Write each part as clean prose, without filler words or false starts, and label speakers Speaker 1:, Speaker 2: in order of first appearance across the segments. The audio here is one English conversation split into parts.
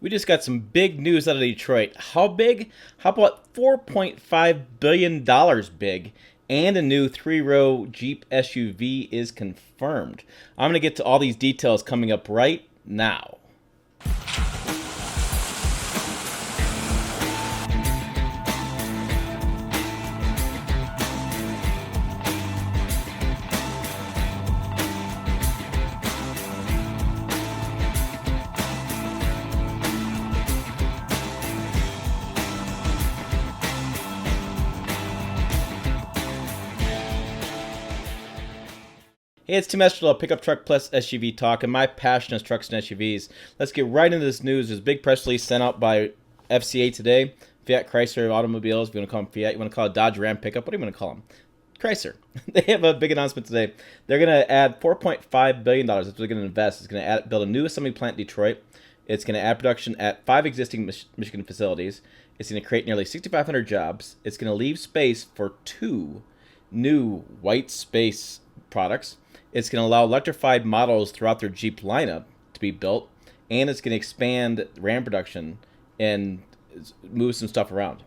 Speaker 1: We just got some big news out of Detroit. How big? How about $4.5 billion big? And a new three-row Jeep SUV is confirmed. I'm going to get to all these details coming up right now. Hey, it's Tim Esterl, Pickup Truck Plus SUV Talk, and my passion is trucks and SUVs. Let's get right into this news. There's a big press release sent out by FCA today. Fiat Chrysler Automobiles, if you want to call them Fiat, you want to call it Dodge Ram Pickup, what do you want to call them? Chrysler. They have a big announcement today. They're going to add $4.5 billion. That's what they're going to invest. It's going to build a new assembly plant in Detroit. It's going to add production at 5 existing Michigan facilities. It's going to create nearly 6,500 jobs. It's going to leave space for 2 new white space products. It's going to allow electrified models throughout their Jeep lineup to be built, and it's going to expand RAM production and move some stuff around.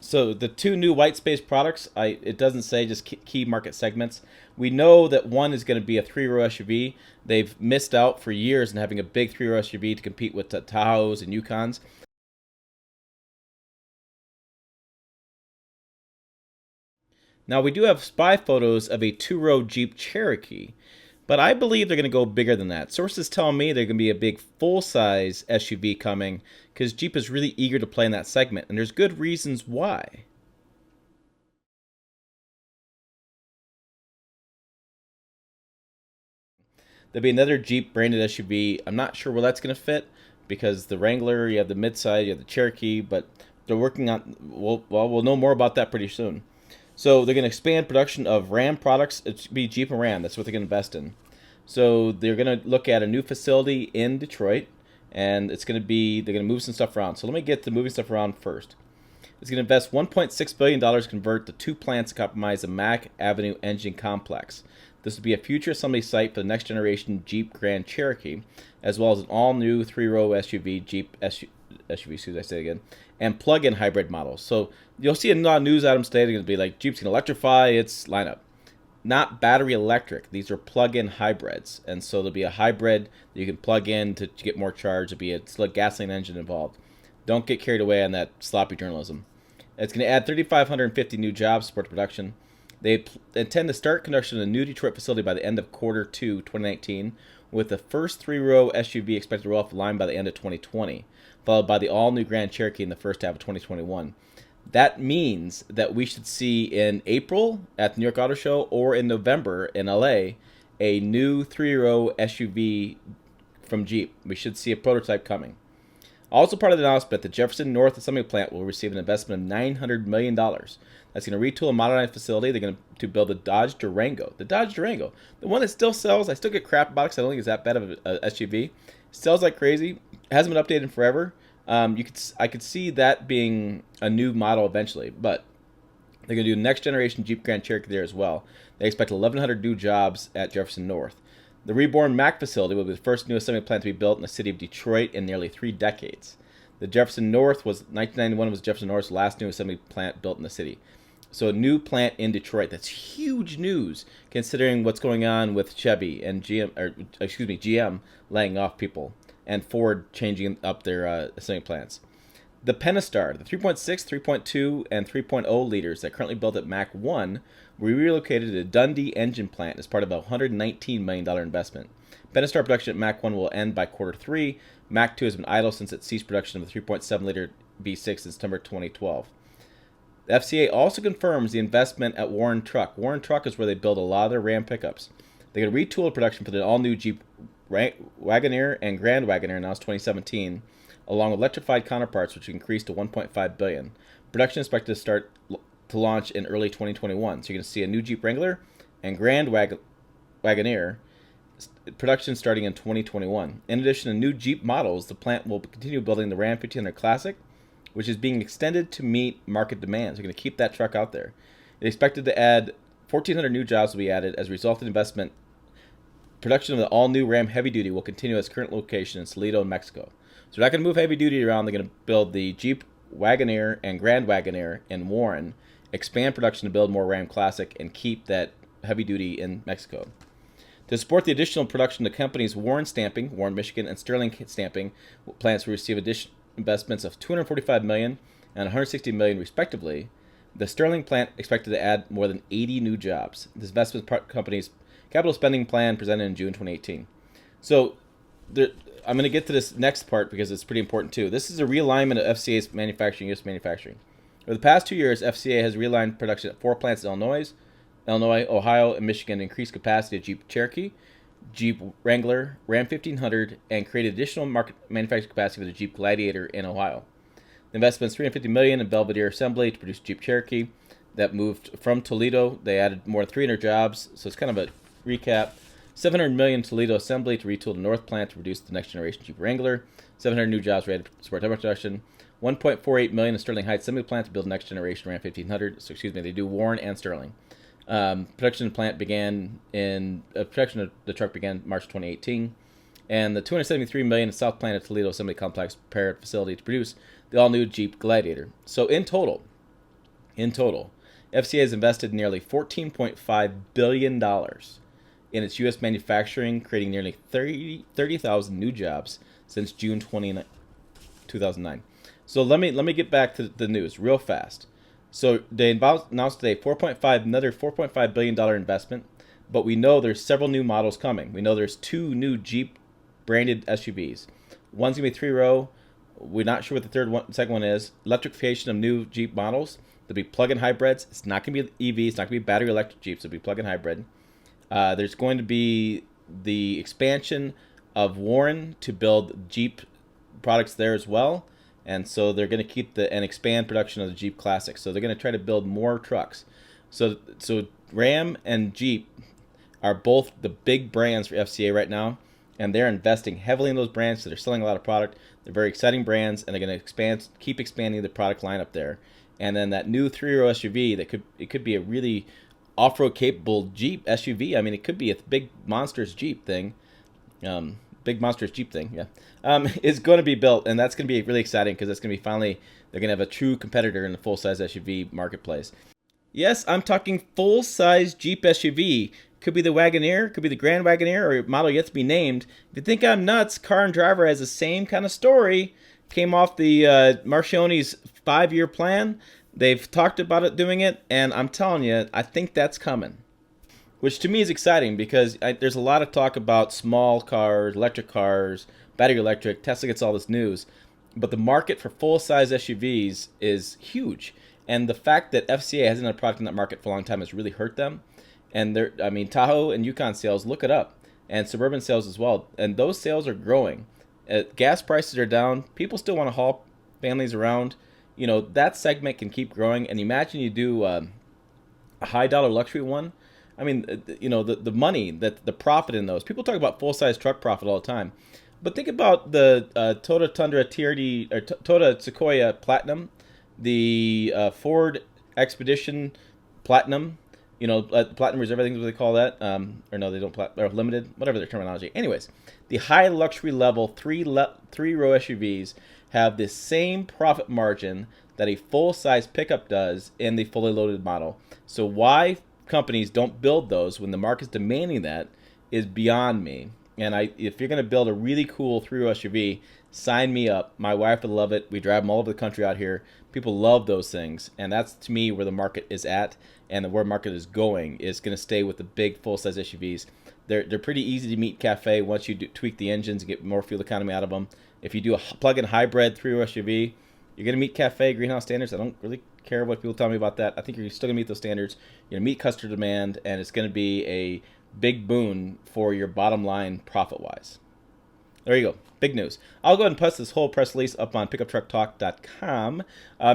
Speaker 1: So the 2 new white space products, it doesn't say, just key market segments. We know that one is going to be a 3-row SUV. They've missed out for years in having a big 3-row SUV to compete with Tahoes and Yukons. Now, we do have spy photos of a 2-row Jeep Cherokee, but I believe they're going to go bigger than that. Sources tell me they're going to be a big full-size SUV coming because Jeep is really eager to play in that segment, and there's good reasons why. There'll be another Jeep branded SUV. I'm not sure where that's going to fit because the Wrangler, you have the midsize, you have the Cherokee, but they're working on. We'll know more about that pretty soon. So they're going to expand production of Ram products. It's going to be Jeep and Ram. That's what they're going to invest in. So they're going to look at a new facility in Detroit, and they're going to move some stuff around. So let me get to moving stuff around first. It's going to invest $1.6 billion to convert the 2 plants to compromise the Mack Avenue engine complex. This will be a future assembly site for the next generation Jeep Grand Cherokee, as well as an all-new 3-row SUV, Jeep SUV, excuse me, I say again, and plug-in hybrid models. So you'll see a lot of news items today. They're going to be like, Jeep's going to electrify its lineup. Not battery electric. These are plug-in hybrids. And so there'll be a hybrid that you can plug in to get more charge. There'll be a gasoline engine involved. Don't get carried away on that sloppy journalism. It's going to add 3,550 new jobs, support production. They intend to start construction of a new Detroit facility by the end of Q2 2019, with the first 3-row SUV expected to roll off the line by the end of 2020, followed by the all-new Grand Cherokee in the first half of 2021. That means that we should see in April at the New York Auto Show or in November in LA a new 3-row SUV from Jeep. We should see a prototype coming. Also part of the announcement, the Jefferson North Assembly Plant will receive an investment of $900 million. That's going to retool a modernized facility. They're going to build a Dodge Durango. The Dodge Durango. The one that still sells. I still get crap about it because I don't think it's that bad of a SUV. Sells like crazy. Hasn't been updated in forever. I could see that being a new model eventually, but they're going to do next generation Jeep Grand Cherokee there as well. They expect 1,100 new jobs at Jefferson North. The reborn Mack facility will be the first new assembly plant to be built in the city of Detroit in nearly 3 decades. The Jefferson North 1991 was Jefferson North's last new assembly plant built in the city. So a new plant in Detroit. That's huge news considering what's going on with Chevy and GM laying off people and Ford changing up their assembly plants. The Pentastar, the 3.6, 3.2, and 3.0 liters that currently built at Mach 1 were relocated to the Dundee engine plant as part of a $119 million investment. Pentastar production at Mach 1 will end by Q3. Mach 2 has been idle since it ceased production of the 3.7-liter V6 in September 2012. The FCA also confirms the investment at Warren Truck. Warren Truck is where they build a lot of their Ram pickups. They're going to retool production for the all-new Jeep Wagoneer and Grand Wagoneer announced 2017, along with electrified counterparts, which increased to $1.5 billion. Production is expected to launch in early 2021. So you're going to see a new Jeep Wrangler and Grand Wagoneer production starting in 2021. In addition to new Jeep models, the plant will continue building the Ram 1500 Classic, which is being extended to meet market demands. They're going to keep that truck out there. It's expected to add 1,400 new jobs will be added as a result of the investment. Production of the all-new Ram Heavy Duty will continue at its current location in Salito, Mexico. So they're not going to move heavy duty around. They're going to build the Jeep Wagoneer and Grand Wagoneer in Warren, expand production to build more Ram Classic, and keep that heavy duty in Mexico. To support the additional production, the company's Warren Stamping, Warren, Michigan, and Sterling Stamping plants will receive additional investments of $245 million and $160 million, respectively. The Sterling plant expected to add more than 80 new jobs. This investment company's capital spending plan presented in June 2018. So I'm going to get to this next part because it's pretty important too. This is a realignment of FCA's manufacturing, U.S. manufacturing. Over the past 2 years, FCA has realigned production at 4 plants in Illinois, Ohio, and Michigan to increase capacity of Jeep Cherokee, Jeep Wrangler, Ram 1500, and created additional manufacturing capacity for the Jeep Gladiator in Ohio. The investment is $350 million in Belvedere Assembly to produce Jeep Cherokee. That moved from Toledo. They added more than 300 jobs, so it's kind of a recap. $700 million Toledo Assembly to retool the North plant to produce the next generation Jeep Wrangler. 700 new jobs ready to support demo production. $1.48 million in Sterling Heights Assembly plant to build next generation Ram 1500. So they do Warren and Sterling. Production of the truck began March 2018, and the $273 million in South Plant of Toledo Assembly Complex prepared facility to produce the all-new Jeep Gladiator. So in total, FCA has invested nearly $14.5 billion in its U.S. manufacturing, creating nearly 30,000 new jobs since June 2009. So let me get back to the news real fast. So they announced today another $4.5 billion investment, but we know there's several new models coming. We know there's 2 new Jeep branded SUVs. One's going to be 3-row. We're not sure what the second one is. Electrification of new Jeep models. There'll be plug-in hybrids. It's not going to be EV. It's not going to be battery electric Jeeps. It'll be plug-in hybrid. There's going to be the expansion of Warren to build Jeep products there as well. And so they're going to keep and expand production of the Jeep Classic. So they're going to try to build more trucks. So Ram and Jeep are both the big brands for FCA right now, and they're investing heavily in those brands. So they're selling a lot of product. They're very exciting brands, and they're going to keep expanding the product lineup there. And then that new 3-row SUV it could be a really off-road capable Jeep SUV. I mean, it could be a big monstrous Jeep thing. Is going to be built, and that's going to be really exciting because that's going to be they're going to have a true competitor in the full-size SUV marketplace. Yes, I'm talking full-size Jeep SUV. Could be the Wagoneer, could be the Grand Wagoneer, or a model yet to be named. If you think I'm nuts, Car and Driver has the same kind of story. Came off the Marchioni's 5-year plan. They've talked about doing it, and I'm telling you, I think that's coming. Which to me is exciting because there's a lot of talk about small cars, electric cars, battery electric. Tesla gets all this news. But the market for full-size SUVs is huge. And the fact that FCA hasn't had a product in that market for a long time has really hurt them. And Tahoe and Yukon sales, look it up. And Suburban sales as well. And those sales are growing. Gas prices are down. People still want to haul families around. That segment can keep growing. And imagine you do a high-dollar luxury one. I mean, the money, the profit in those. People talk about full-size truck profit all the time. But think about the Toyota Tundra TRD, or Toyota Sequoia Platinum, the Ford Expedition Platinum, Platinum Reserve, I think is what they call that. Or no, they don't, or Limited, whatever their terminology. Anyways, the high luxury level 3-row SUVs have the same profit margin that a full-size pickup does in the fully loaded model. So why companies don't build those when the market's demanding that is beyond me. And if you're going to build a really cool 3-row SUV, sign me up. My wife would love it. We drive them all over the country out here. People love those things. And that's, to me, where the market is at and where the market is going. Is going to stay with the big full-size SUVs. They're pretty easy to meet cafe once you tweak the engines and get more fuel economy out of them. If you do a plug-in hybrid 3-row SUV, you're going to meet cafe greenhouse standards. I don't really care what people tell me about that. I think you're still going to meet those standards. You're going to meet customer demand, and it's going to be a big boon for your bottom line profit-wise. There you go. Big news. I'll go ahead and post this whole press release up on pickuptrucktalk.com.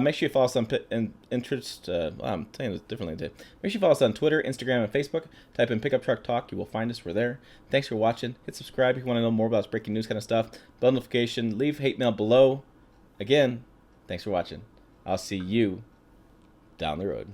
Speaker 1: Make sure you follow us on interest. I'm telling you this differently today. Make sure you follow us on Twitter, Instagram, and Facebook. Type in Pickup Truck Talk. You will find us. We're there. Thanks for watching. Hit subscribe if you want to know more about this breaking news kind of stuff. Bell notification. Leave hate mail below. Again, thanks for watching. I'll see you down the road.